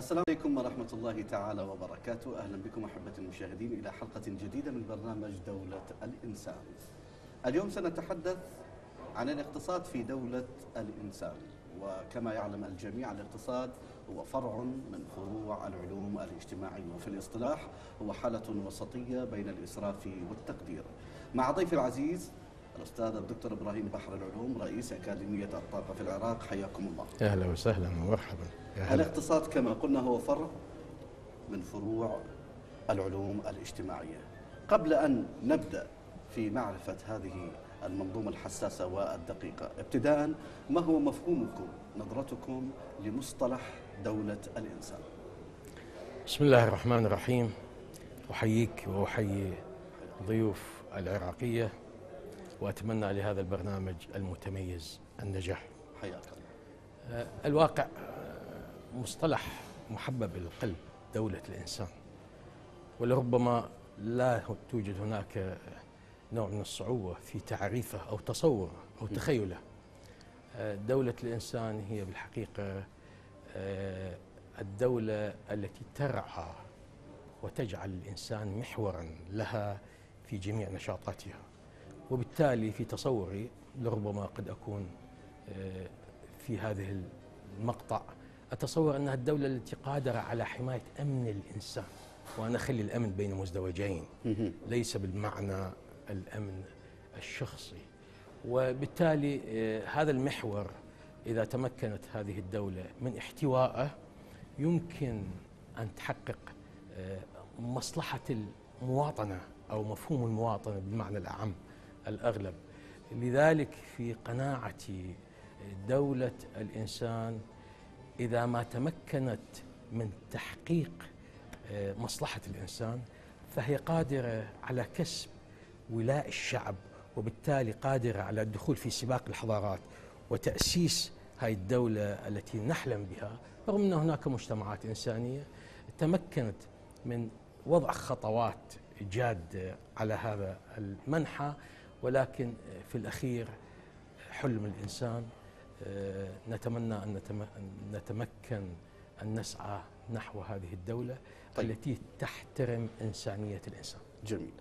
السلام عليكم ورحمة الله تعالى وبركاته. أهلا بكم أحبتي المشاهدين إلى حلقة جديدة من برنامج دولة الإنسان. اليوم سنتحدث عن الاقتصاد في دولة الإنسان، وكما يعلم الجميع الاقتصاد هو فرع من فروع العلوم الاجتماعية، وفي الاصطلاح هو حالة وسطية بين الإسراف والتقدير. مع ضيفي العزيز الأستاذ الدكتور إبراهيم بحر العلوم، رئيس أكاديمية الطاقة في العراق، حياكم الله. أهلا وسهلا ومرحبا. الاقتصاد كما قلنا هو فرع من فروع العلوم الاجتماعية. قبل أن نبدأ في معرفة هذه المنظومة الحساسة والدقيقة، ابتداء ما هو مفهومكم، نظرتكم لمصطلح دولة الإنسان؟ بسم الله الرحمن الرحيم. أحييك وأحيي ضيوف العراقية، وأتمنى لهذا البرنامج المتميز النجاح. حياك الله. الواقع مصطلح محبب إلى القلب، دولة الإنسان، ولربما لا توجد هناك نوع من الصعوبة في تعريفه أو تصوره أو تخيله. دولة الإنسان هي بالحقيقة الدولة التي ترعى وتجعل الإنسان محورا لها في جميع نشاطاتها، وبالتالي في تصوري لربما قد أكون في هذه المقطع أتصور أنها الدولة التي قادرة على حماية أمن الإنسان، وأنا أخلي الأمن بين مزدوجين، ليس بالمعنى الأمن الشخصي. وبالتالي هذا المحور إذا تمكنت هذه الدولة من احتوائه يمكن أن تحقق مصلحة المواطنة أو مفهوم المواطنة بالمعنى الأعم الأغلب. لذلك في قناعتي دولة الإنسان إذا ما تمكنت من تحقيق مصلحة الإنسان فهي قادرة على كسب ولاء الشعب، وبالتالي قادرة على الدخول في سباق الحضارات وتأسيس هذه الدولة التي نحلم بها، رغم أن هناك مجتمعات إنسانية تمكنت من وضع خطوات جادة على هذا المنحى، ولكن في الأخير حلم الإنسان نتمنى أن نتمكن أن نسعى نحو هذه الدولة التي تحترم إنسانية الإنسان. جميل.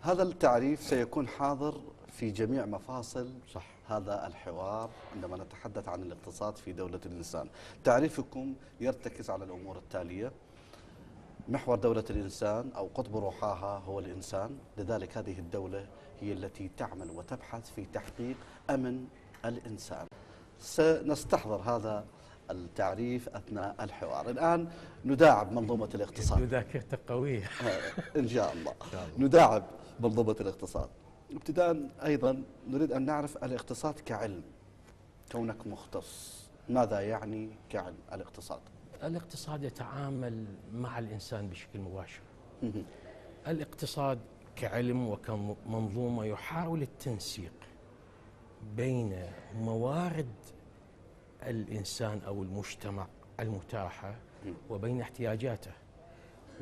هذا التعريف سيكون حاضر في جميع مفاصل هذا الحوار عندما نتحدث عن الاقتصاد في دولة الإنسان. تعريفكم يرتكز على الأمور التالية: محور دولة الإنسان أو قطب روحها هو الإنسان، لذلك هذه الدولة هي التي تعمل وتبحث في تحقيق أمن الإنسان. سنستحضر هذا التعريف أثناء الحوار. الآن نداعب منظومة الاقتصاد. ذاكرتك قوية. إن شاء الله. نداعب منظومة الاقتصاد. ابتداء أيضا نريد أن نعرف الاقتصاد كعلم، كونك مختص، ماذا يعني كعلم الاقتصاد؟ الاقتصاد يتعامل مع الإنسان بشكل مباشر. الاقتصاد كعلم وكمنظومة يحاول التنسيق بين موارد الإنسان أو المجتمع المتاحة وبين احتياجاته،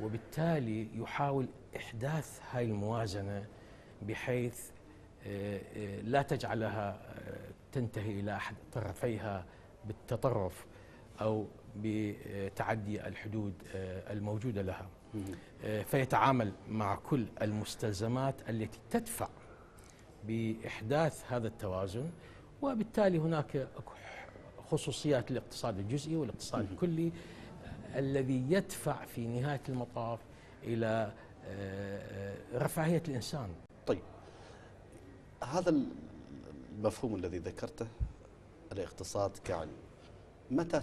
وبالتالي يحاول إحداث هاي الموازنة بحيث لا تجعلها تنتهي إلى أحد طرفيها بالتطرف أو بتعدي الحدود الموجودة لها، فيتعامل مع كل المستلزمات التي تدفع بإحداث هذا التوازن. وبالتالي هناك خصوصيات الاقتصاد الجزئي والاقتصاد الكلي الذي يدفع في نهاية المطاف إلى رفاهية الإنسان. طيب، هذا المفهوم الذي ذكرته، الاقتصاد كعلم، متى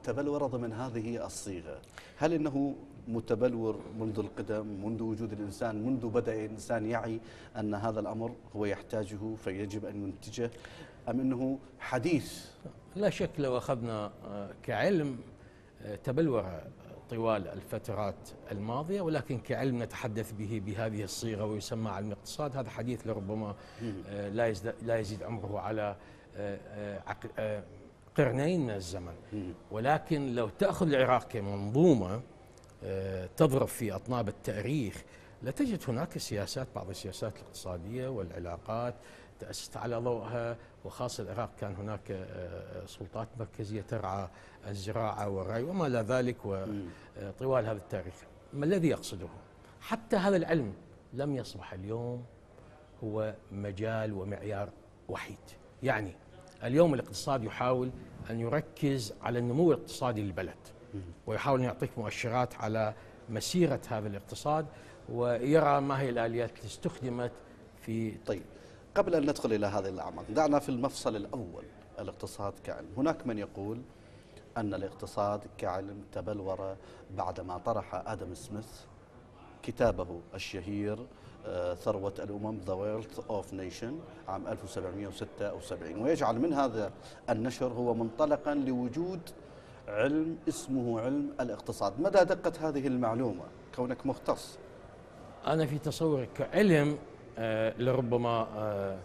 تبلور ضمن هذه الصيغة؟ هل إنه متبلور منذ القدم، منذ وجود الإنسان، منذ بدأ الإنسان يعي أن هذا الأمر هو يحتاجه فيجب أن ينتجه، أم أنه حديث؟ لا شك لو أخذنا كعلم تبلور طوال الفترات الماضية، ولكن كعلم نتحدث به بهذه الصيغة ويسمى علم الاقتصاد، هذا حديث لربما لا يزيد عمره على قرنين من الزمن. ولكن لو تأخذ العراق كمنظومة تضرب في أطناب التاريخ لتجد هناك سياسات، بعض السياسات الاقتصادية والعلاقات تأسست على ضوءها، وخاصة العراق كان هناك سلطات مركزية ترعى الزراعة والري وما إلى ذلك وطوال هذا التاريخ. ما الذي يقصده؟ حتى هذا العلم لم يصبح اليوم هو مجال ومعيار وحيد. يعني اليوم الاقتصاد يحاول أن يركز على النمو الاقتصادي للبلد، ويحاول أن يعطيك مؤشرات على مسيرة هذا الاقتصاد، ويرى ما هي الآليات التي استخدمت في. طيب، قبل أن ندخل إلى هذه الأعماق، دعنا في المفصل الأول، الاقتصاد كعلم. هناك من يقول أن الاقتصاد كعلم تبلور بعدما طرح آدم سميث كتابه الشهير ثروة الأمم The Wealth of Nation عام 1776، ويجعل من هذا النشر هو منطلقا لوجود علم اسمه علم الاقتصاد. مدى دقة هذه المعلومة كونك مختص؟ أنا في تصوري كعلم لربما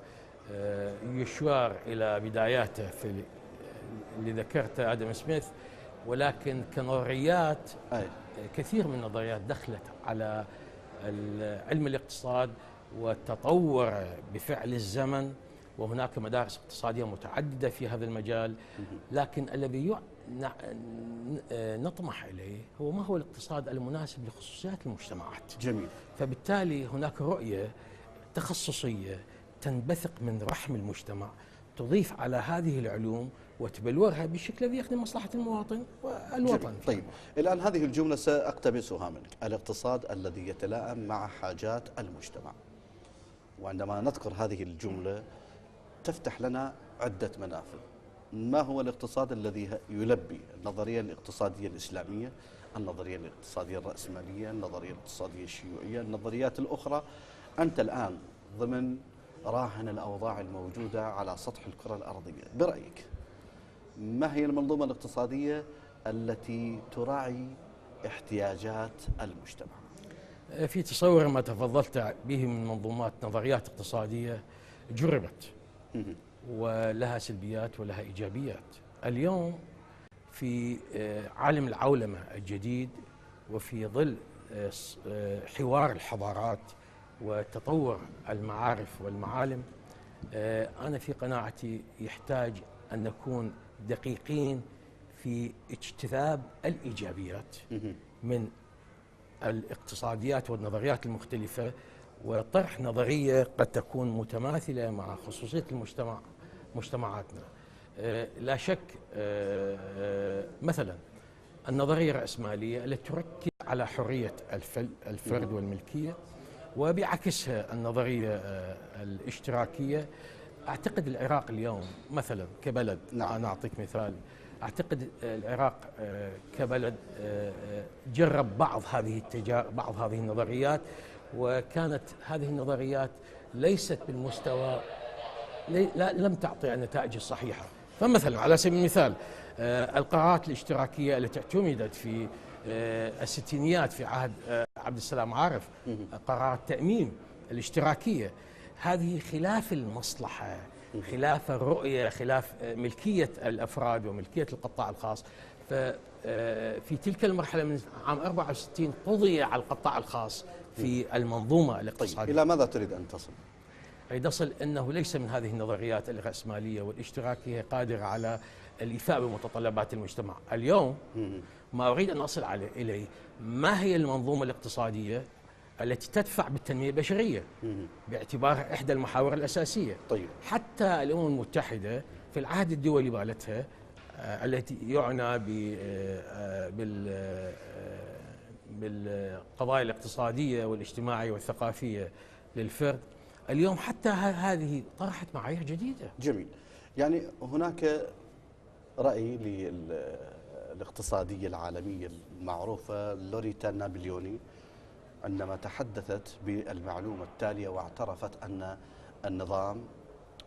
يشار إلى بداياته في اللي ذكرته آدم سميث، ولكن كنظريات كثير من النظريات دخلت على علم الاقتصاد والتطور بفعل الزمن، وهناك مدارس اقتصادية متعددة في هذا المجال. لكن الذي نطمح إليه هو ما هو الاقتصاد المناسب لخصوصيات المجتمعات. جميل. فبالتالي هناك رؤية تخصصية تنبثق من رحم المجتمع، تضيف على هذه العلوم وتبلورها بالشكل الذي يخدم مصلحة المواطن والوطن. طيب، الآن هذه الجملة سأقتبسها منك: الاقتصاد الذي يتلائم مع حاجات المجتمع. وعندما نذكر هذه الجملة تفتح لنا عدة منافذ. ما هو الاقتصاد الذي يلبي النظرية الاقتصادية الإسلامية، النظرية الاقتصادية الرأسمالية، النظرية الاقتصادية الشيوعية، النظريات الأخرى؟ أنت الآن ضمن راهن الأوضاع الموجودة على سطح الكرة الأرضية، برأيك ما هي المنظومة الاقتصادية التي تراعي احتياجات المجتمع؟ في تصور ما تفضلت به من منظومات نظريات اقتصادية جربت ولها سلبيات ولها إيجابيات. اليوم في عالم العولمة الجديد وفي ظل حوار الحضارات وتطور المعارف والمعالم، أنا في قناعتي يحتاج أن نكون دقيقين في اجتذاب الإيجابيات من الاقتصاديات والنظريات المختلفة، وطرح نظرية قد تكون متماثلة مع خصوصية مجتمعاتنا. لا شك مثلا النظرية الرأسمالية التي تركز على حرية الفرد والملكية، وبعكسها النظرية الاشتراكية. أعتقد العراق اليوم مثلا كبلد، أنا أعطيك مثال، أعتقد العراق كبلد جرب بعض هذه النظريات، وكانت هذه النظريات ليست بالمستوى، لم تعطي النتائج الصحيحة. فمثلا على سبيل المثال القرارات الاشتراكية التي اعتمدت في الستينيات في عهد عبد السلام عارف، قرارات التأميم الاشتراكية، هذه خلاف المصلحة، خلاف الرؤية، خلاف ملكية الأفراد وملكية القطاع الخاص. ففي تلك المرحلة من عام 64 قضي على القطاع الخاص في المنظومة الاقتصادية. طيب، إلى ماذا تريد أن تصل؟ أريد أصل أنه ليس من هذه النظريات الرأسمالية والاشتراكية قادرة على الإيفاء بمتطلبات المجتمع. اليوم ما أريد أن أصل إليه ما هي المنظومة الاقتصادية التي تدفع بالتنمية البشرية باعتبارها إحدى المحاور الأساسية. طيب. حتى الأمم المتحدة في العهد الدولي مالتها التي يعنى بالقضايا الاقتصادية والاجتماعية والثقافية للفرد، اليوم حتى هذه طرحت معايير جديدة. جميل. يعني هناك رأي للاقتصادية العالمية المعروفة لوريتا نابليوني عندما تحدثت بالمعلومة التالية واعترفت أن النظام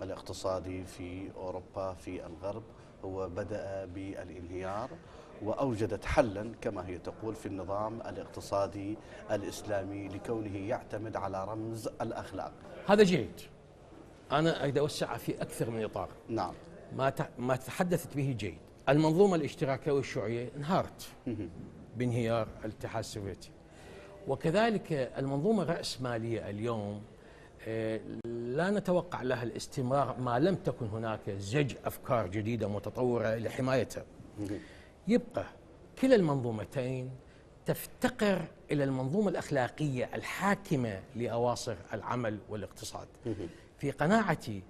الاقتصادي في أوروبا في الغرب هو بدأ بالانهيار، وأوجدت حلا كما هي تقول في النظام الاقتصادي الإسلامي لكونه يعتمد على رمز الأخلاق. هذا جيد، أنا أريد أوسع في أكثر من إطار. نعم. ما تحدثت به جيد. المنظومة الاشتراكية والشيوعية انهارت بانهيار الاتحاد السوفيتي، وكذلك المنظومة الرأسمالية اليوم لا نتوقع لها الاستمرار ما لم تكن هناك زج أفكار جديدة متطورة لحمايتها. يبقى كلا المنظومتين تفتقر إلى المنظومة الأخلاقية الحاكمة لأواصر العمل والاقتصاد. في قناعتي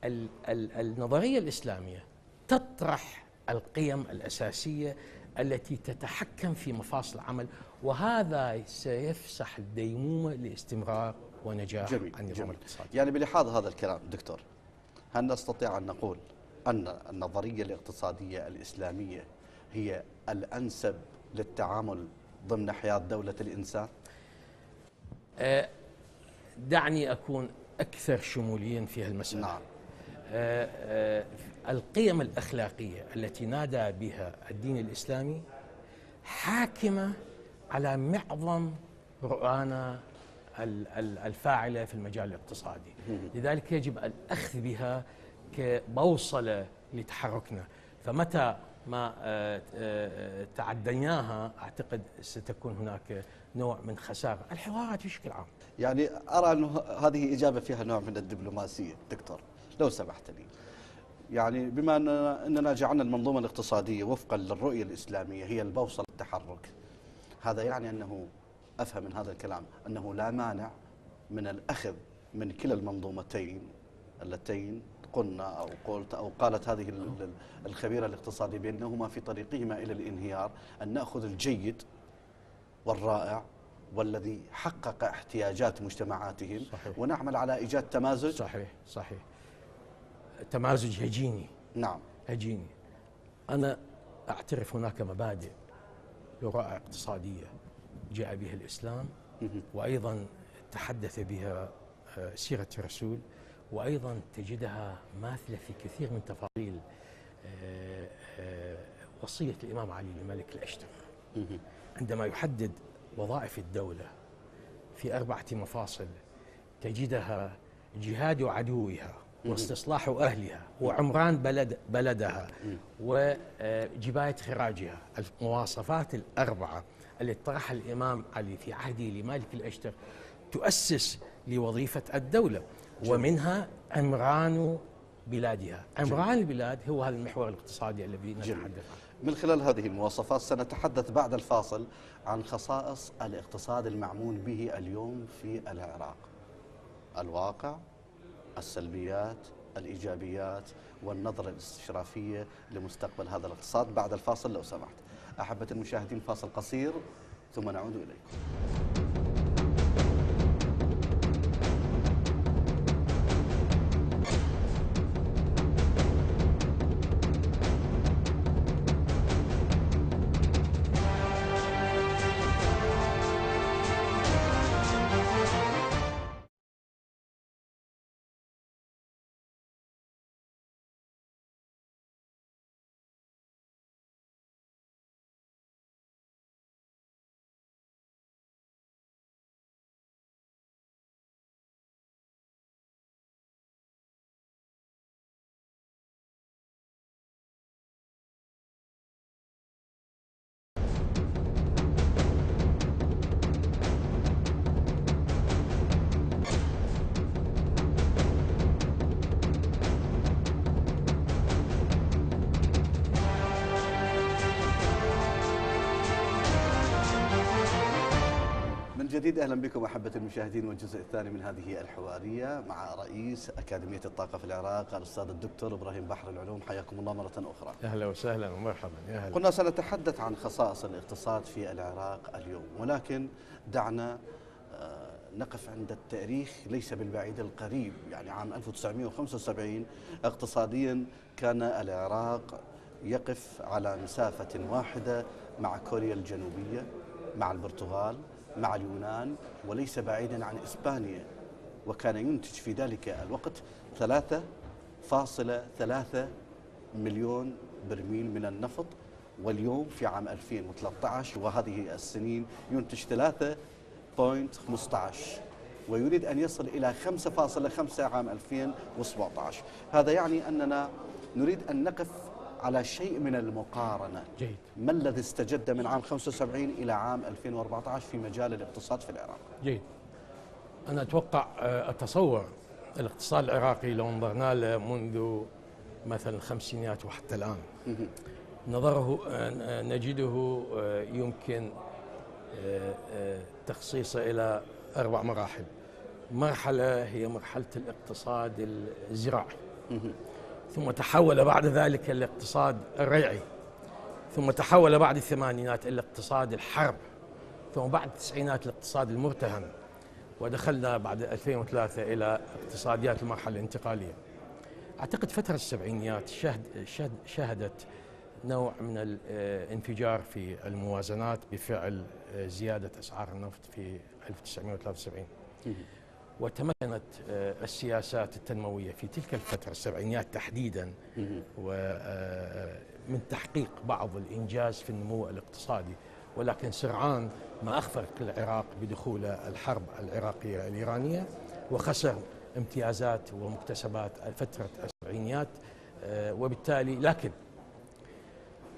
النظرية الإسلامية تطرح القيم الأساسية التي تتحكم في مفاصل العمل، وهذا سيفسح الديمومة لاستمرار ونجاح النظام الاقتصادي. يعني بلحاظ هذا الكلام دكتور، هل نستطيع أن نقول أن النظرية الاقتصادية الإسلامية هي الأنسب للتعامل ضمن حياة دولة الإنسان؟ دعني أكون أكثر شموليا في هالمسألة. نعم. القيم الأخلاقية التي نادى بها الدين الإسلامي حاكمة على معظم رؤانا الفاعلة في المجال الاقتصادي، لذلك يجب الأخذ بها كبوصلة لتحركنا، فمتى ما تعديناها أعتقد ستكون هناك نوع من خسارة الحوارات بشكل عام. يعني أرى أن هذه إجابة فيها نوع من الدبلوماسية. دكتور لو سمحت لي، يعني بما أننا جعلنا المنظومة الاقتصادية وفقا للرؤية الإسلامية هي البوصلة للتحرك، هذا يعني أنه أفهم من هذا الكلام أنه لا مانع من الأخذ من كلا المنظومتين اللتين قلنا أو قلت أو قالت هذه الخبيرة الاقتصادية بأنهما في طريقهما إلى الانهيار، أن نأخذ الجيد والرائع والذي حقق احتياجات مجتمعاتهم. صحيح. ونعمل على إيجاد تمازج. صحيح تمازج هجيني. نعم هجيني. أنا أعترف هناك مبادئ ورائع اقتصادية جاء بها الإسلام، وأيضا تحدث بها سيرة الرسول، وأيضا تجدها ماثلة في كثير من تفاصيل وصية الإمام علي لملك الأشتر عندما يحدد وظائف الدولة في 4 مفاصل، تجدها جهاد عدوها واستصلاح أهلها وعمران بلدها وجباية خراجها. المواصفات ال4 التي طرحها الإمام علي في عهده لمالك الأشتر تؤسس لوظيفة الدولة، ومنها عمران بلادها. عمران البلاد هو هذا المحور الاقتصادي الذي نتحدث عنه. من خلال هذه المواصفات سنتحدث بعد الفاصل عن خصائص الاقتصاد المعمول به اليوم في العراق، الواقع، السلبيات، الإيجابيات، والنظرة الاستشرافية لمستقبل هذا الاقتصاد. بعد الفاصل لو سمحت. أحبة المشاهدين، فاصل قصير ثم نعود إليكم. جديد أهلا بكم أحبة المشاهدين، والجزء الثاني من هذه الحوارية مع رئيس أكاديمية الطاقة في العراق الأستاذ الدكتور إبراهيم بحر العلوم. حياكم الله مرة أخرى. أهلا وسهلا ومرحبا. يا هلا. قلنا سنتحدث عن خصائص الاقتصاد في العراق اليوم، ولكن دعنا نقف عند التاريخ ليس بالبعيد القريب. يعني عام 1975 اقتصاديا كان العراق يقف على مسافة واحدة مع كوريا الجنوبية، مع البرتغال، مع اليونان، وليس بعيدا عن إسبانيا، وكان ينتج في ذلك الوقت 3.3 مليون برميل من النفط. واليوم في عام 2013 وهذه السنين ينتج 3.15، ويريد أن يصل إلى 5.5 عام 2017. هذا يعني أننا نريد أن نقف على شيء من المقارنة. جيد. ما الذي استجد من عام 75 إلى عام 2014 في مجال الاقتصاد في العراق؟ جيد. أنا أتوقع أتصور الاقتصاد العراقي لو نظرنا له منذ مثلا الخمسينيات وحتى الآن نظره نجده يمكن تخصيصه إلى 4 مراحل. مرحلة هي مرحلة الاقتصاد الزراعي، ثم تحول بعد ذلك الاقتصاد الريعي، ثم تحول بعد الثمانينات إلى اقتصاد الحرب، ثم بعد التسعينات الاقتصاد المرتهن، ودخلنا بعد 2003 إلى اقتصاديات المرحلة الانتقالية. أعتقد فترة السبعينيات شهدت نوع من الانفجار في الموازنات بفعل زيادة أسعار النفط في 1973، وتمكنت السياسات التنموية في تلك الفترة السبعينيات تحديدا ومن تحقيق بعض الإنجاز في النمو الاقتصادي، ولكن سرعان ما أخفق العراق بدخول الحرب العراقية الإيرانية وخسر امتيازات ومكتسبات فترة السبعينيات. وبالتالي لكن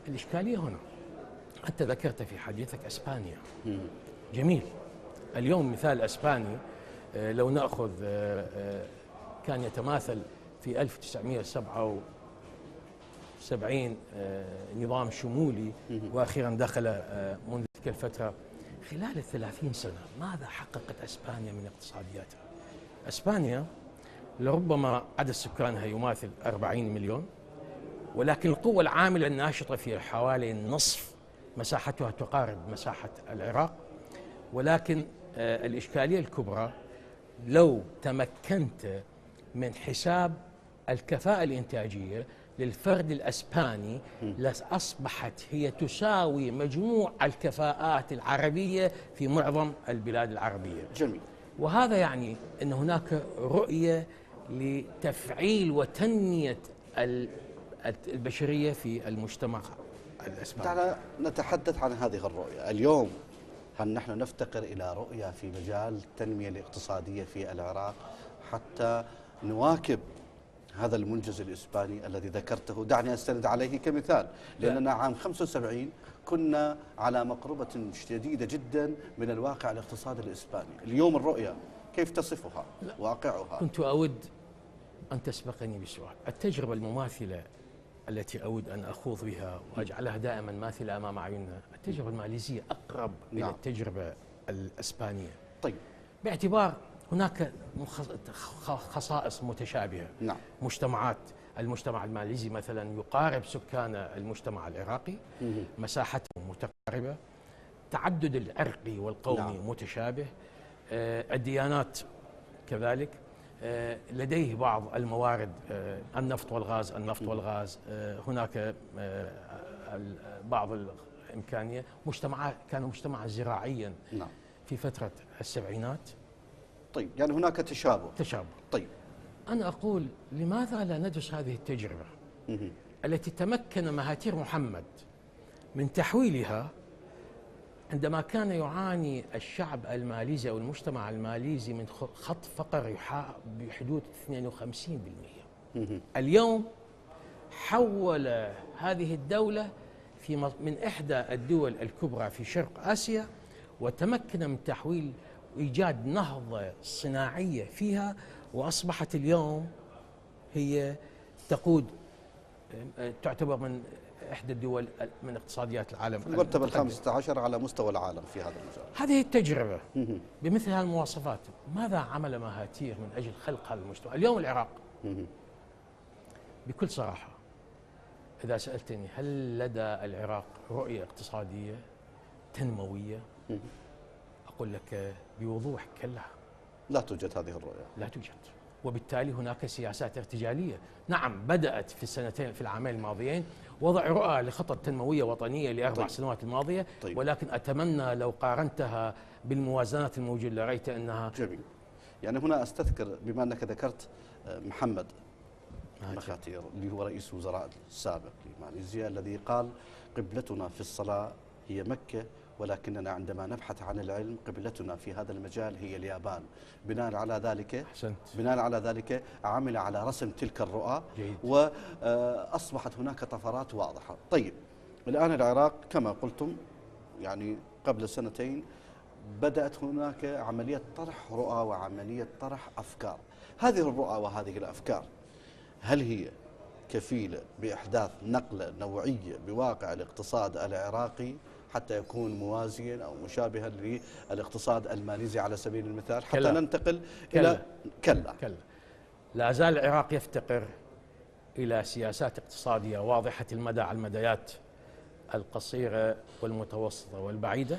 الإشكالية هنا أنت ذكرت في حديثك أسبانيا. جميل. اليوم مثال أسباني لو نأخذ كان يتماثل في 1977 نظام شمولي، وأخيرا دخل منذ تلك الفترة. خلال 30 سنة ماذا حققت أسبانيا من اقتصادياتها؟ أسبانيا لربما عدد سكانها يماثل 40 مليون، ولكن القوة العاملة الناشطة فيها حوالي النصف، مساحتها تقارب مساحة العراق. ولكن الإشكالية الكبرى لو تمكنت من حساب الكفاءة الإنتاجية للفرد الأسباني لأصبحت هي تساوي مجموع الكفاءات العربية في معظم البلاد العربية. جميل. وهذا يعني أن هناك رؤية لتفعيل وتنمية البشرية في المجتمع الأسباني. دعنا نتحدث عن هذه الرؤية اليوم. هل نحن نفتقر إلى رؤية في مجال التنمية الاقتصادية في العراق حتى نواكب هذا المنجز الإسباني الذي ذكرته؟ دعني أستند عليه كمثال، لأننا عام 75 كنا على مقربة شديدة جدا من الواقع الاقتصادي الإسباني. اليوم الرؤية كيف تصفها واقعها؟ كنت أود أن تسبقني بسؤال. التجربة المماثلة التي أود أن أخوض بها وأجعلها دائما ماثلة أمام أعيننا، التجربة الماليزية أقرب إلى التجربة الإسبانية. طيب. باعتبار هناك خصائص متشابهة. مجتمعات، المجتمع الماليزي مثلا يقارب سكان المجتمع العراقي، مساحتهم متقاربة، تعدد العرقي والقومي متشابه، الديانات كذلك، لديه بعض الموارد، النفط والغاز، هناك بعض الإمكانية. كان مجتمعا زراعيا في فترة السبعينات. طيب، يعني هناك تشابه. طيب، أنا أقول لماذا لا ندرس هذه التجربة التي تمكن مهاتير محمد من تحويلها عندما كان يعاني الشعب الماليزي أو المجتمع الماليزي من خط فقر بحدود 52%. اليوم حول هذه الدولة من إحدى الدول الكبرى في شرق آسيا، وتمكن من تحويل وإيجاد نهضة صناعية فيها، وأصبحت اليوم هي تعتبر من إحدى الدول من اقتصاديات العالم في المرتبة 15 على مستوى العالم في هذا المجال. هذه التجربة بمثل هذه المواصفات، ماذا عمل مهاتير من أجل خلق هذا المجتمع؟ اليوم العراق بكل صراحة إذا سألتني هل لدى العراق رؤية اقتصادية تنموية؟ أقول لك بوضوح كلا. لا توجد هذه الرؤية. لا توجد. وبالتالي هناك سياسات ارتجالية. نعم، بدأت في العامين الماضيين وضع رؤى لخطط تنموية وطنية لأربع سنوات الماضية. ولكن أتمنى لو قارنتها بالموازنات الموجودة لرأيت أنها جميل. يعني هنا أستذكر بما أنك ذكرت محمد مهاتير اللي هو رئيس وزراء السابق لماليزيا، الذي قال قبلتنا في الصلاة هي مكة، ولكننا عندما نبحث عن العلم قبلتنا في هذا المجال هي اليابان. بناء على ذلك عمل على رسم تلك الرؤى وأصبحت هناك طفرات واضحة. طيب، الآن العراق كما قلتم يعني قبل سنتين بدأت هناك عملية طرح رؤى وعملية طرح أفكار. هذه الرؤى وهذه الأفكار هل هي كفيلة بإحداث نقلة نوعية بواقع الاقتصاد العراقي حتى يكون موازيا أو مشابها للاقتصاد الماليزي على سبيل المثال، حتى كلا. ننتقل كلا. إلى كلا. لا زال العراق يفتقر إلى سياسات اقتصادية واضحة المدى على المديات القصيرة والمتوسطة والبعيدة.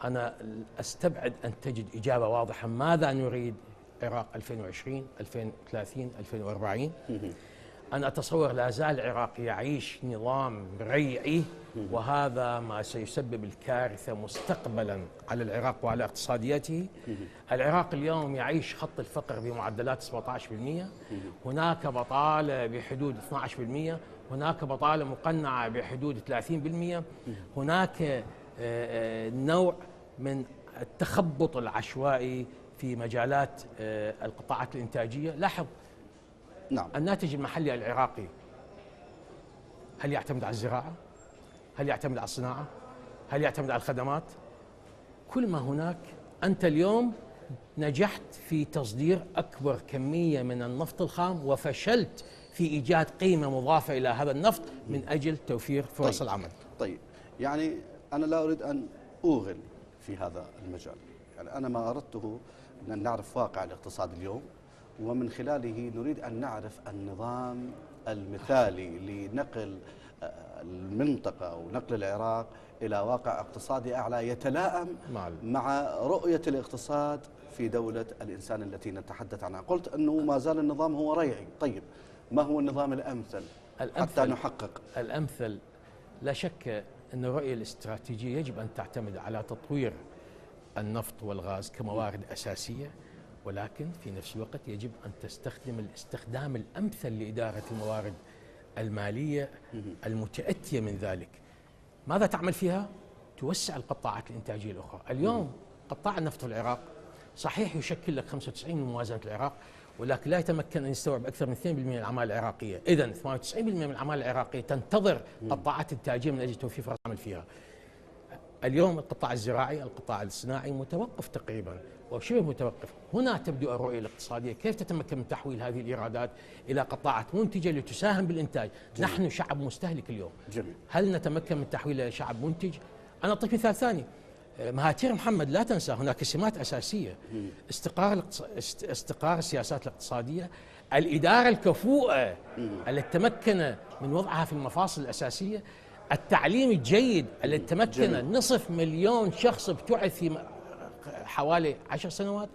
أنا أستبعد أن تجد إجابة واضحة ماذا نريد عراق 2020 2030 2040. أنا أتصور لا زال العراق يعيش نظام ريعي، وهذا ما سيسبب الكارثة مستقبلا على العراق وعلى اقتصاديته. العراق اليوم يعيش خط الفقر بمعدلات 17%، هناك بطالة بحدود 12%، هناك بطالة مقنعة بحدود 30%، هناك نوع من التخبط العشوائي في مجالات القطاعات الإنتاجية. لاحظ، نعم. الناتج المحلي العراقي هل يعتمد على الزراعة؟ هل يعتمد على الصناعة؟ هل يعتمد على الخدمات؟ كل ما هناك. أنت اليوم نجحت في تصدير أكبر كمية من النفط الخام، وفشلت في إيجاد قيمة مضافة إلى هذا النفط من أجل توفير فرص العمل. طيب، يعني أنا لا أريد أن أوغل في هذا المجال. يعني أنا ما أردته أن نعرف واقع الاقتصاد اليوم، ومن خلاله نريد أن نعرف النظام المثالي لنقل المنطقة ونقل العراق إلى واقع اقتصادي أعلى يتلائم مع رؤية الاقتصاد في دولة الإنسان التي نتحدث عنها. قلت أنه ما زال النظام هو ريعي. طيب، ما هو النظام الأمثل حتى نحقق؟ الأمثل لا شك أن الرؤية الاستراتيجية يجب أن تعتمد على تطوير النفط والغاز كموارد أساسية، ولكن في نفس الوقت يجب أن تستخدم الاستخدام الأمثل لإدارة الموارد المالية المتأتية من ذلك. ماذا تعمل فيها؟ توسع القطاعات الإنتاجية الأخرى. اليوم قطاع النفط في العراق صحيح يشكل لك 95 من موازنة العراق، ولكن لا يتمكن أن يستوعب أكثر من 2% من الأعمال العراقية. إذن 98% من الأعمال العراقية تنتظر قطاعات إنتاجية من أجل توفير فرص عمل فيها. اليوم القطاع الزراعي، القطاع الصناعي متوقف تقريبا وشبه متوقف. هنا تبدو الرؤية الاقتصادية، كيف تتمكن من تحويل هذه الإيرادات إلى قطاعات منتجة لتساهم بالإنتاج. جميل. نحن شعب مستهلك اليوم. جميل. هل نتمكن من تحويله إلى شعب منتج؟ أنا أعطيك مثال ثاني. مهاتير محمد لا تنسى هناك سمات أساسية: استقرار السياسات الاقتصادية، الإدارة الكفؤة التي تمكن من وضعها في المفاصل الأساسية، التعليم الجيد الذي تمكن نصف مليون شخص ابتعث في حوالي 10 سنوات.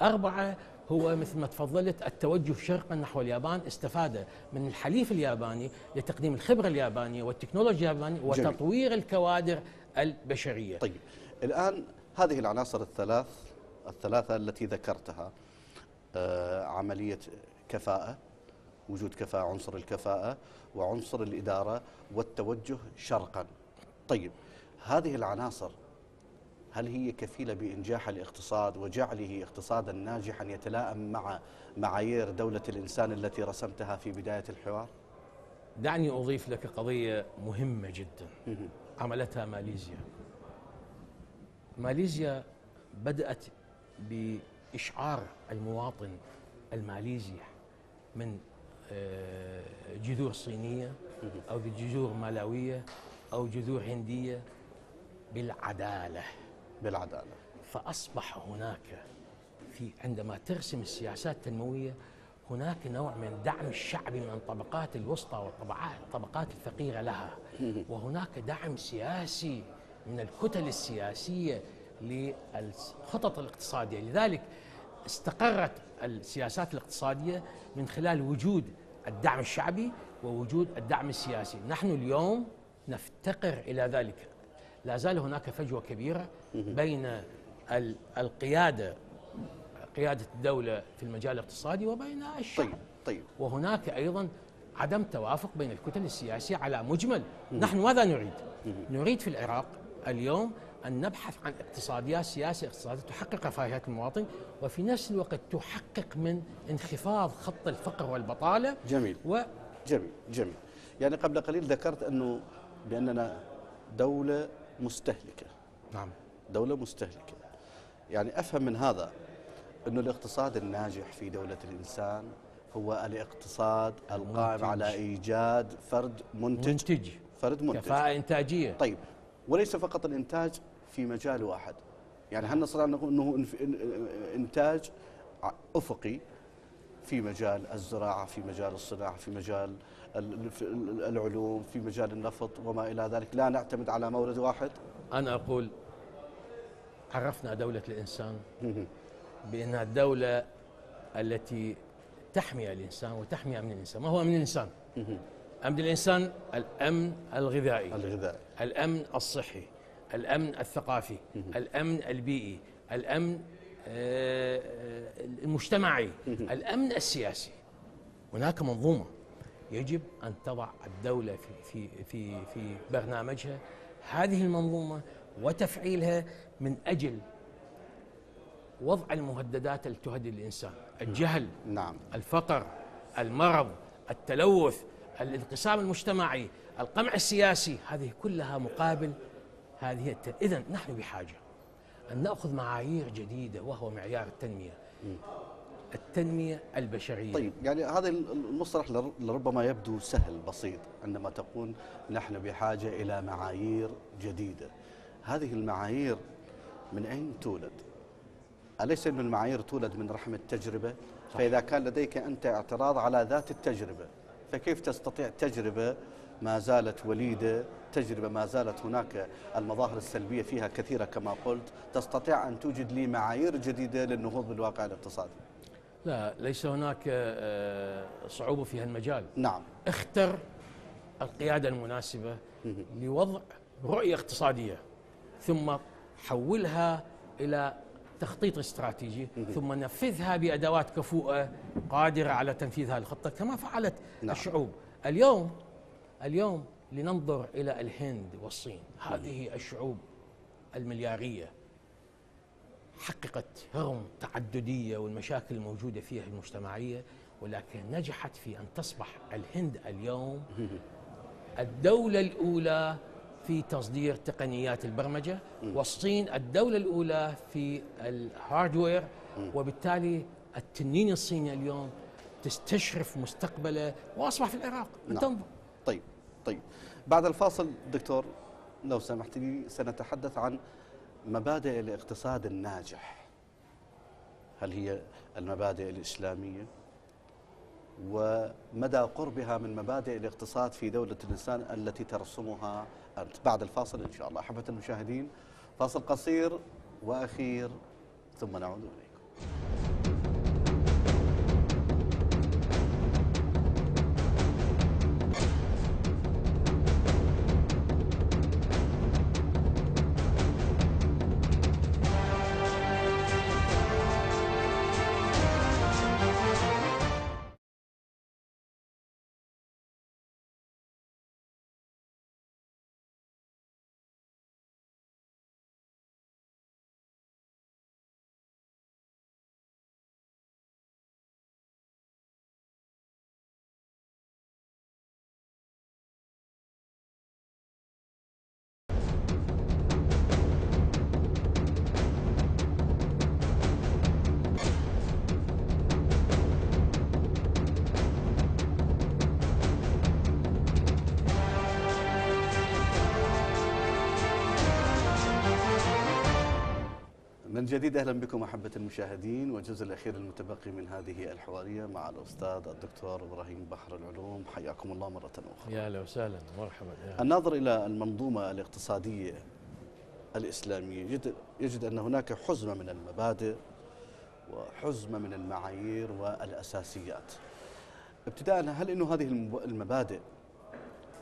4 هو مثل ما تفضلت التوجه شرقا نحو اليابان، استفاد من الحليف الياباني لتقديم الخبرة اليابانية والتكنولوجيا اليابانية وتطوير الكوادر البشرية. طيب، الآن هذه العناصر الثلاثة التي ذكرتها، عملية كفاءة، وجود كفاءة، عنصر الكفاءة وعنصر الإدارة والتوجه شرقا. طيب، هذه العناصر هل هي كفيلة بإنجاح الاقتصاد وجعله اقتصادا ناجحا يتلائم مع معايير دولة الإنسان التي رسمتها في بداية الحوار؟ دعني أضيف لك قضية مهمة جدا عملتها ماليزيا. ماليزيا بدأت بإشعار المواطن الماليزي من جذور صينية أو جذور مالاوية أو جذور هندية بالعدالة. فأصبح هناك عندما ترسم السياسات التنموية هناك نوع من دعم الشعب من الطبقات الوسطى والطبقات الفقيرة لها، وهناك دعم سياسي من الكتل السياسية للخطط الاقتصادية. لذلك استقرت السياسات الاقتصادية من خلال وجود الدعم الشعبي ووجود الدعم السياسي. نحن اليوم نفتقر إلى ذلك. لا زال هناك فجوة كبيرة بين قيادة الدولة في المجال الاقتصادي وبين الشعب. طيب. وهناك أيضا عدم توافق بين الكتل السياسية على مجمل. نحن ماذا نريد؟ نريد في العراق اليوم أن نبحث عن سياسة اقتصادية تحقق رفاهية المواطن وفي نفس الوقت تحقق من انخفاض خط الفقر والبطالة. جميل. جميل. يعني قبل قليل ذكرت بأننا دولة مستهلكة. نعم. دولة مستهلكة. يعني أفهم من هذا أنه الاقتصاد الناجح في دولة الإنسان هو الاقتصاد القائم على إيجاد فرد منتج. فرد منتج، كفاءة إنتاجية. طيب، وليس فقط الإنتاج في مجال واحد. يعني هل نستطيع أن نقول أنه إنتاج أفقي في مجال الزراعة، في مجال الصناعة، في مجال العلوم، في مجال النفط وما إلى ذلك، لا نعتمد على مورد واحد؟ أنا أقول عرفنا دولة الإنسان بأنها الدولة التي تحمي الإنسان وتحمي أمن الإنسان. ما هو أمن الإنسان؟ أمن الإنسان الأمن الغذائي، الأمن الصحي، الأمن الثقافي، الأمن البيئي، الأمن المجتمعي، الأمن السياسي. هناك منظومة يجب أن تضع الدولة في برنامجها هذه المنظومة وتفعيلها من أجل وضع المهددات التي تهدد الإنسان: الجهل، نعم، الفقر، المرض، التلوث، الانقسام المجتمعي، القمع السياسي. هذه كلها مقابل هذه إذن نحن بحاجة أن نأخذ معايير جديدة، وهو معيار التنمية البشرية. طيب، يعني هذا المصطلح لربما يبدو سهل بسيط عندما تقول نحن بحاجة إلى معايير جديدة. هذه المعايير من أين تولد؟ أليس أن المعايير تولد من رحم التجربة؟ فإذا كان لديك أنت اعتراض على ذات التجربة، فكيف تستطيع تجربة ما زالت وليدة، تجربة ما زالت هناك المظاهر السلبية فيها كثيرة كما قلت، تستطيع أن توجد لي معايير جديدة للنهوض بالواقع الاقتصادي؟ لا، ليس هناك صعوبة في هالمجال. نعم. اختر القيادة المناسبة لوضع رؤية اقتصادية، ثم حولها إلى تخطيط استراتيجي، ثم نفذها بأدوات كفؤة قادرة على تنفيذ هذه الخطة كما فعلت الشعوب. اليوم لننظر إلى الهند والصين، هذه الشعوب المليارية حققت رغم التعددية والمشاكل الموجودة فيها المجتمعية، ولكن نجحت في أن تصبح الهند اليوم الدولة الأولى في تصدير تقنيات البرمجة، والصين الدولة الأولى في الهاردوير، وبالتالي التنين الصيني اليوم تستشرف مستقبله وأصبح في العراق. نعم. طيب، بعد الفاصل دكتور لو سمحت لي سنتحدث عن مبادئ الاقتصاد الناجح. هل هي المبادئ الإسلامية؟ ومدى قربها من مبادئ الاقتصاد في دولة الإنسان التي ترسمها أنت. بعد الفاصل إن شاء الله. أحبة المشاهدين، فاصل قصير وأخير ثم نعود إليكم. من جديد أهلا بكم أحبة المشاهدين، والجزء الأخير المتبقي من هذه الحوارية مع الأستاذ الدكتور إبراهيم بحر العلوم. حياكم الله مرة أخرى. يا أهلا وسهلا، مرحبا. الناظر إلى المنظومة الاقتصادية الإسلامية يجد أن هناك حزمة من المبادئ وحزمة من المعايير والأساسيات. ابتداء، هل أن هذه المبادئ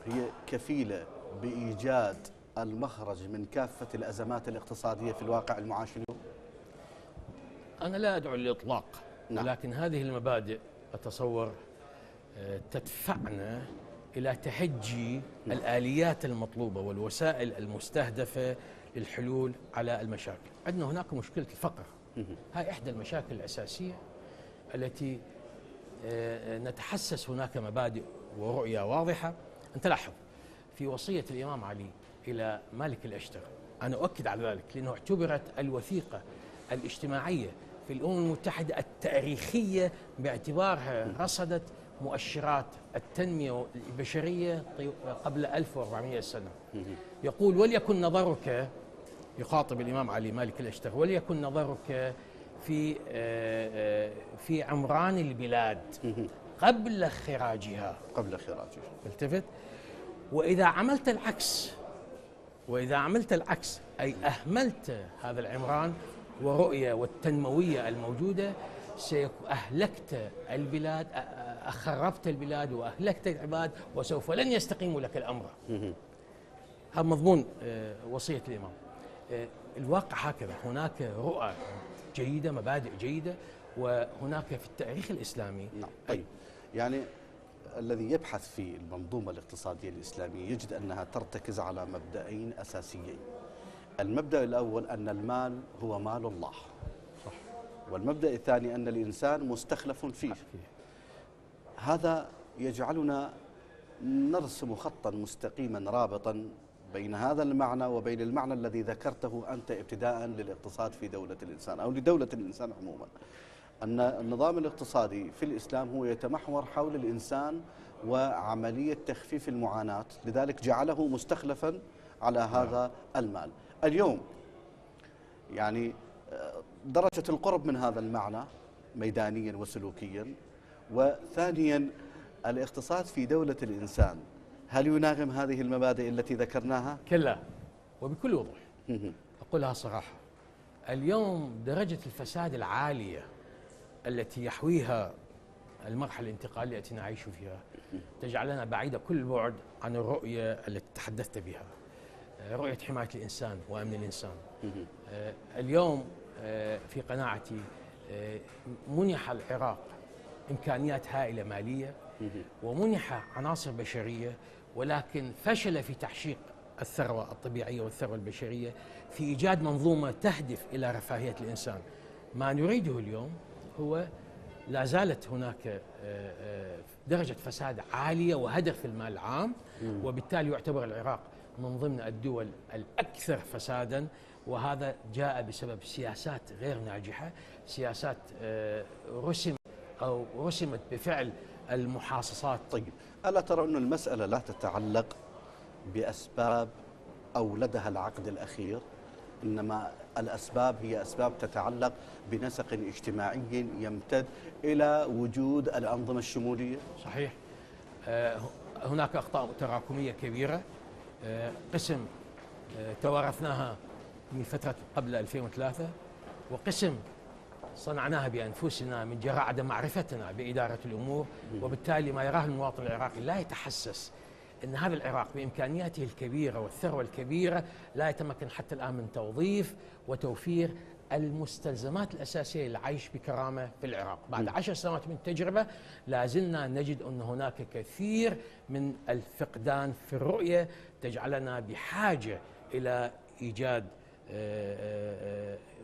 هي كفيلة بإيجاد المخرج من كافة الأزمات الاقتصادية في الواقع المعاش اليوم؟ أنا لا أدعو للإطلاق، ولكن هذه المبادئ أتصور تدفعنا إلى تهجي الآليات المطلوبة والوسائل المستهدفة للحلول على المشاكل. عندنا هناك مشكلة الفقر، هاي إحدى المشاكل الأساسية التي نتحسس هناك مبادئ ورؤية واضحة. أنت لاحظ في وصية الإمام علي إلى مالك الأشتر أنا أؤكد على ذلك، لأنه اعتبرت الوثيقة الاجتماعية في الأمم المتحدة التاريخية باعتبارها رصدت مؤشرات التنمية البشرية قبل 1400 سنة. يقول: وليكن نظرك، يخاطب الإمام علي مالك الأشتر، وليكن نظرك في عمران البلاد قبل خراجها. التفت: وإذا عملت العكس أي أهملت هذا العمران ورؤية والتنموية الموجودة، أهلكت البلاد، خربت البلاد وأهلكت العباد، وسوف لن يستقيم لك الأمر. هذا مضمون وصية الإمام. الواقع هكذا، هناك رؤى جيدة، مبادئ جيدة، وهناك في التاريخ الإسلامي. نعم. طيب، يعني الذي يبحث في المنظومة الاقتصادية الإسلامية يجد أنها ترتكز على مبدأين أساسيين. المبدأ الأول أن المال هو مال الله، صح. والمبدأ الثاني أن الإنسان مستخلف فيه. هذا يجعلنا نرسم خطا مستقيما رابطا بين هذا المعنى وبين المعنى الذي ذكرته أنت ابتداء للاقتصاد في دولة الإنسان أو لدولة الإنسان عموما. أن النظام الاقتصادي في الإسلام هو يتمحور حول الإنسان وعملية تخفيف المعاناة، لذلك جعله مستخلفا على هذا المال. اليوم يعني درجة القرب من هذا المعنى ميدانيا وسلوكيا، وثانيا الاقتصاد في دولة الإنسان هل يناغم هذه المبادئ التي ذكرناها؟ كلا، وبكل وضوح. أقولها صراحة، اليوم درجة الفساد العالية التي يحويها المرحلة الانتقالية التي نعيش فيها تجعلنا بعيدة كل بعد عن الرؤية التي تحدثت بها، رؤية حماية الإنسان وأمن الإنسان. اليوم في قناعتي منح العراق إمكانيات هائلة مالية ومنح عناصر بشرية، ولكن فشل في تحشيق الثروة الطبيعية والثروة البشرية في إيجاد منظومة تهدف إلى رفاهية الإنسان. ما نريده اليوم هو لا زالت هناك درجة فساد عالية وهدر في المال العام، وبالتالي يعتبر العراق من ضمن الدول الأكثر فسادا، وهذا جاء بسبب سياسات غير ناجحة، سياسات رسمت بفعل المحاصصات. طيب، ألا ترى أن المسألة لا تتعلق بأسباب أولدها العقد الأخير، إنما الأسباب هي أسباب تتعلق بنسق اجتماعي يمتد إلى وجود الأنظمة الشمولية؟ صحيح. هناك أخطاء تراكمية كبيرة، قسم توارثناها من فترة قبل 2003، وقسم صنعناها بأنفسنا من جراء عدم معرفتنا بإدارة الأمور، وبالتالي ما يراه المواطن العراقي لا يتحسس أن هذا العراق بإمكانياته الكبيرة والثروة الكبيرة لا يتمكن حتى الآن من توظيف وتوفير المستلزمات الأساسية للعيش بكرامة في العراق. بعد 10 سنوات من التجربة لا زلنا نجد أن هناك كثير من الفقدان في الرؤية تجعلنا بحاجة إلى إيجاد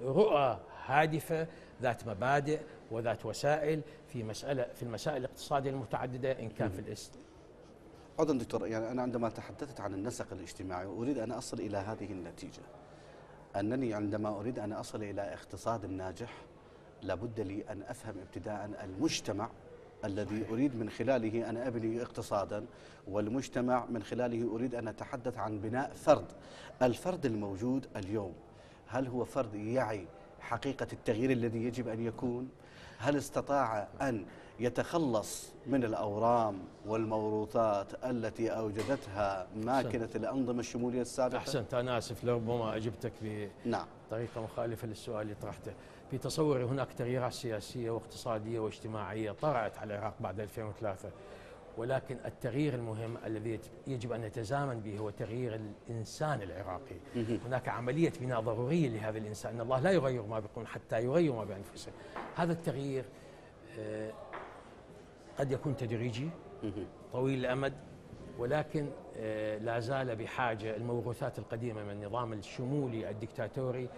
رؤى هادفة ذات مبادئ وذات وسائل في المسائل الاقتصادية المتعددة إن كان في الإسلام. عذرا دكتور، يعني أنا عندما تحدثت عن النسق الاجتماعي أريد أن أصل إلى هذه النتيجة، أنني عندما أريد أن أصل إلى اقتصاد ناجح لابد لي أن أفهم ابتداء المجتمع الذي أريد من خلاله أن أبني اقتصادا، والمجتمع من خلاله أريد أن أتحدث عن بناء فرد. الفرد الموجود اليوم هل هو فرد يعي حقيقة التغيير الذي يجب أن يكون؟ هل استطاع أن يتخلص من الأورام والموروثات التي أوجدتها ماكنة الأنظمة الشمولية السابقة؟ أحسنت، أنا آسف لربما أجبتك بطريقة مخالفة للسؤال اللي طرحته. في تصوري هناك تغييرات سياسية واقتصادية واجتماعية طرأت على العراق بعد 2003، ولكن التغيير المهم الذي يجب أن نتزامن به هو تغيير الإنسان العراقي. هناك عملية بناء ضرورية لهذا الإنسان، إن الله لا يغير ما بقوم حتى يغيروا ما بأنفسهم. هذا التغيير قد يكون تدريجي طويل الأمد، ولكن لا زال بحاجة الموروثات القديمة من النظام الشمولي الدكتاتوري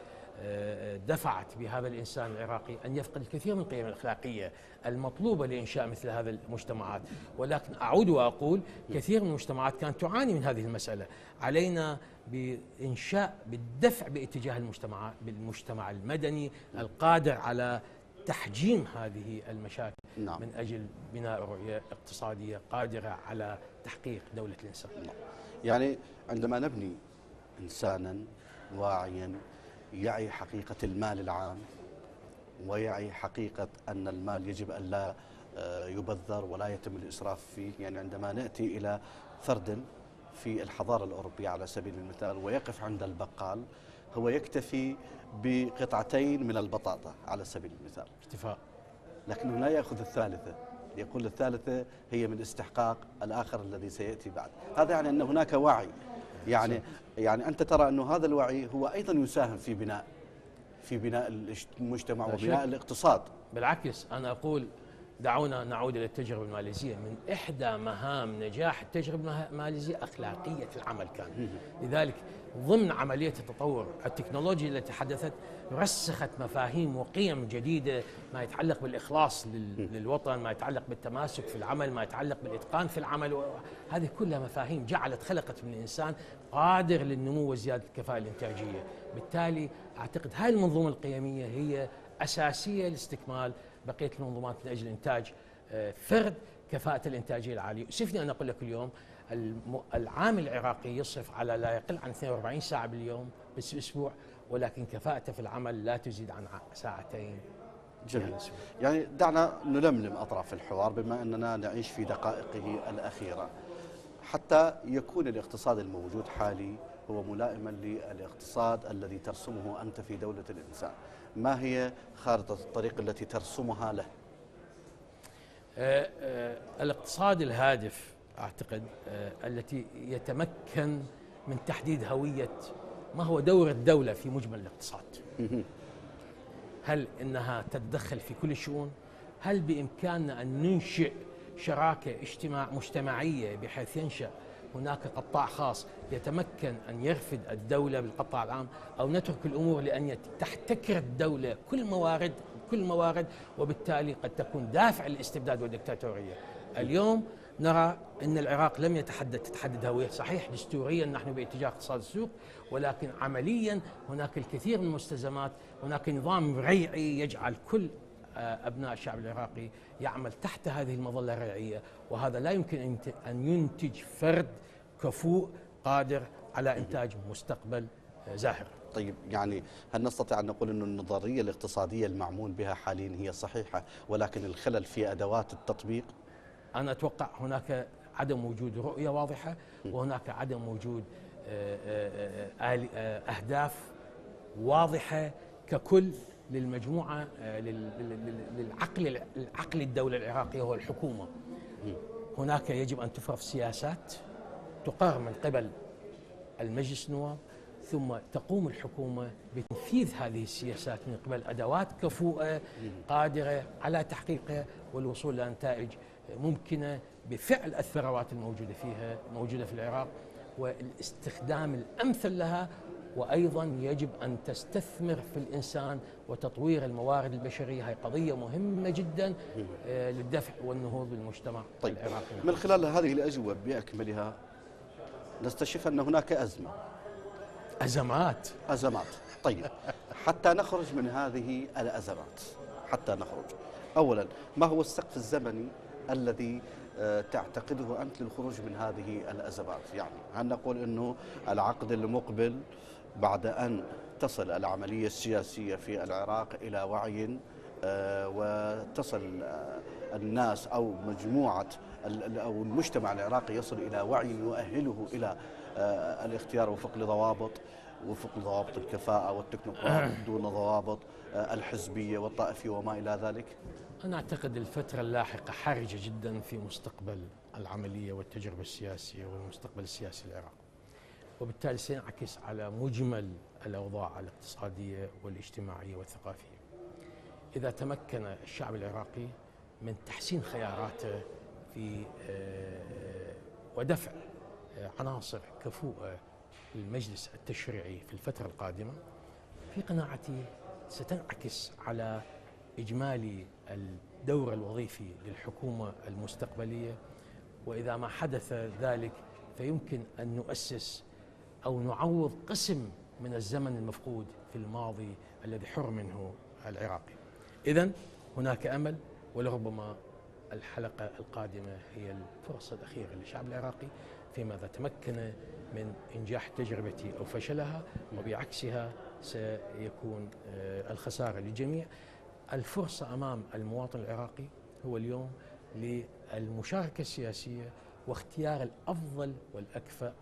دفعت بهذا الإنسان العراقي أن يفقد الكثير من القيم الأخلاقية المطلوبة لإنشاء مثل هذا المجتمعات. ولكن أعود وأقول كثير من المجتمعات كانت تعاني من هذه المسألة. علينا بالدفع باتجاه بالمجتمع المدني القادر على تحجيم هذه المشاكل. نعم. من أجل بناء رؤية اقتصادية قادرة على تحقيق دولة الإنسان. نعم. يعني عندما نبني إنسانا واعيا يعي حقيقة المال العام ويعي حقيقة أن المال يجب أن لا يبذر ولا يتم الإسراف فيه. يعني عندما نأتي إلى فرد في الحضارة الأوروبية على سبيل المثال ويقف عند البقال، هو يكتفي بقطعتين من البطاطا على سبيل المثال، اكتفاء، لكنه لا يأخذ الثالثة، يقول الثالثة هي من استحقاق الآخر الذي سيأتي بعد. هذا يعني أن هناك وعي. يعني أنت ترى أن هذا الوعي هو أيضا يساهم في بناء المجتمع وبناء الاقتصاد. بالعكس، أنا أقول دعونا نعود إلى التجربة الماليزية. من إحدى مهام نجاح التجربة الماليزية أخلاقية العمل كان. لذلك ضمن عملية التطور التكنولوجي التي حدثت رسخت مفاهيم وقيم جديدة، ما يتعلق بالإخلاص للوطن، ما يتعلق بالتماسك في العمل، ما يتعلق بالإتقان في العمل. هذه كلها مفاهيم خلقت من الإنسان قادر للنمو وزيادة الكفاءة الإنتاجية. بالتالي أعتقد هذه المنظومة القيمية هي أساسية لاستكمال بقية المنظومات من أجل إنتاج فرد كفاءة الإنتاجية العالية. يؤسفني أن أقول لك اليوم العامل العراقي يصرف على لا يقل عن 42 ساعة باليوم بالأسبوع، ولكن كفاءته في العمل لا تزيد عن ساعتين. جميل. يعني دعنا نلملم أطراف الحوار بما أننا نعيش في دقائقه الأخيرة، حتى يكون الاقتصاد الموجود حالي هو ملائما للاقتصاد الذي ترسمه أنت في دولة الإنسان. ما هي خارطة الطريق التي ترسمها له؟ الاقتصاد الهادف أعتقد التي يتمكن من تحديد هوية ما هو دور الدولة في مجمل الاقتصاد. هل إنها تتدخل في كل الشؤون؟ هل بإمكاننا أن ننشئ شراكة مجتمعية بحيث ينشأ هناك قطاع خاص يتمكن أن يرفد الدولة بالقطاع العام، أو نترك الأمور لأن تحتكر الدولة كل موارد وبالتالي قد تكون دافع للاستبداد والدكتاتورية؟ اليوم نرى أن العراق لم تتحدد هوية. صحيح دستوريا نحن باتجاه اقتصاد السوق، ولكن عمليا هناك الكثير من المستلزمات. هناك نظام ريعي يجعل كل أبناء الشعب العراقي يعمل تحت هذه المظلة الريعية، وهذا لا يمكن أن ينتج فرد كفؤ قادر على إنتاج مستقبل زاهر. طيب، يعني هل نستطيع أن نقول أن النظرية الاقتصادية المعمول بها حاليا هي صحيحة، ولكن الخلل في أدوات التطبيق؟ أنا أتوقع هناك عدم وجود رؤية واضحة، وهناك عدم وجود أهداف واضحة ككل للمجموعة للعقل الدولة العراقية هو الحكومة. هناك يجب أن تفرض سياسات تقرر من قبل المجلس النواب، ثم تقوم الحكومة بتنفيذ هذه السياسات من قبل أدوات كفؤة قادرة على تحقيقها والوصول إلى نتائج ممكنة بفعل الثروات موجودة في العراق والاستخدام الأمثل لها. وأيضا يجب أن تستثمر في الإنسان وتطوير الموارد البشرية. هي قضية مهمة جدا للدفع والنهوض بالمجتمع العراقي. من خلال هذه الأجوبة بأكملها نستشف أن هناك أزمات. طيب، حتى نخرج من هذه الأزمات، أولا ما هو السقف الزمني الذي تعتقده أنت للخروج من هذه الأزمات؟ يعني هل نقول أنه العقد المقبل بعد أن تصل العملية السياسية في العراق إلى وعي وتصل الناس أو مجموعة أو المجتمع العراقي يصل إلى وعي يؤهله إلى الاختيار وفق ضوابط الكفاءة والتكنوقراط دون ضوابط الحزبية والطائفية وما إلى ذلك؟ أنا أعتقد الفترة اللاحقة حرجة جدا في مستقبل العملية والتجربة السياسية والمستقبل السياسي العراق، وبالتالي سينعكس على مجمل الأوضاع الاقتصادية والاجتماعية والثقافية. إذا تمكن الشعب العراقي من تحسين خياراته في ودفع عناصر كفؤة للمجلس التشريعي في الفترة القادمة، في قناعتي ستنعكس على إجمالي الدور الوظيفي للحكومة المستقبلية، وإذا ما حدث ذلك فيمكن أن نؤسس أو نعوض قسم من الزمن المفقود في الماضي الذي حر منه العراقي. إذن هناك أمل، ولربما الحلقة القادمة هي الفرصة الأخيرة للشعب العراقي فيما إذا تمكن من إنجاح تجربتي أو فشلها، وبعكسها سيكون الخسارة للجميع. الفرصة أمام المواطن العراقي هو اليوم للمشاركة السياسية واختيار الأفضل والأكفأ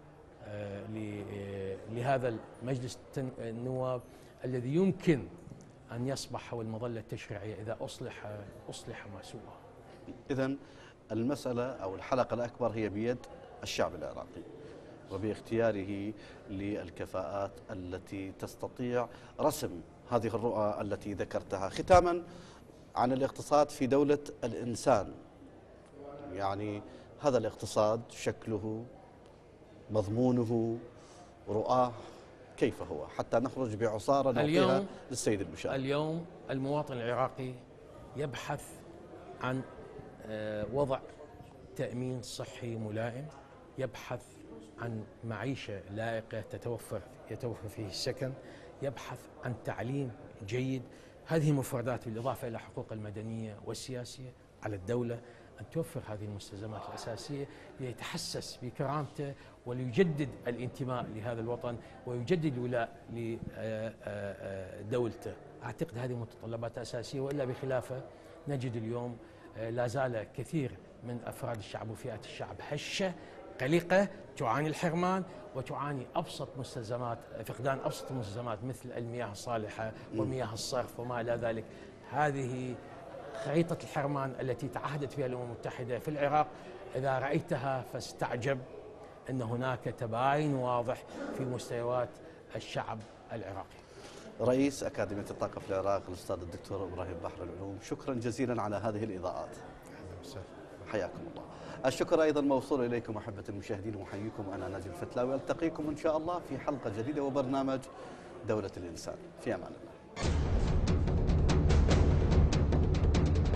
لهذا المجلس النواب الذي يمكن أن يصبح هو المظلة التشريعية إذا أصلح ما سواه. إذن المسألة أو الحلقة الأكبر هي بيد الشعب العراقي وباختياره للكفاءات التي تستطيع رسم هذه الرؤى التي ذكرتها. ختاما عن الاقتصاد في دولة الإنسان، يعني هذا الاقتصاد شكله، مضمونه، رؤاه كيف هو حتى نخرج بعصارة نعطيها للسيد المشاهد؟ اليوم المواطن العراقي يبحث عن وضع تأمين صحي ملائم، يبحث عن معيشة لائقة يتوفر فيه السكن، يبحث عن تعليم جيد. هذه مفردات بالإضافة إلى حقوق المدنية والسياسية. على الدولة أن توفر هذه المستلزمات الأساسية ليتحسس بكرامته وليجدد الانتماء لهذا الوطن ويجدد الولاء لدولته. أعتقد هذه متطلبات أساسية، وإلا بخلافه نجد اليوم لا زال كثير من أفراد الشعب وفئات الشعب هشة قلقة تعاني الحرمان وتعاني فقدان أبسط المستلزمات مثل المياه الصالحة ومياه الصرف وما إلى ذلك. هذه خريطة الحرمان التي تعهدت فيها الأمم المتحدة في العراق، إذا رأيتها فاستعجب أن هناك تباين واضح في مستويات الشعب العراقي. رئيس أكاديمية الطاقة في العراق الأستاذ الدكتور إبراهيم بحر العلوم، شكرا جزيلا على هذه الإضاءات. حياكم الله. الشكر أيضا موصول إليكم أحبة المشاهدين، وحييكم أنا ناجي الفتلاوي. ألتقيكم إن شاء الله في حلقة جديدة وبرنامج دولة الإنسان. في أمان الله.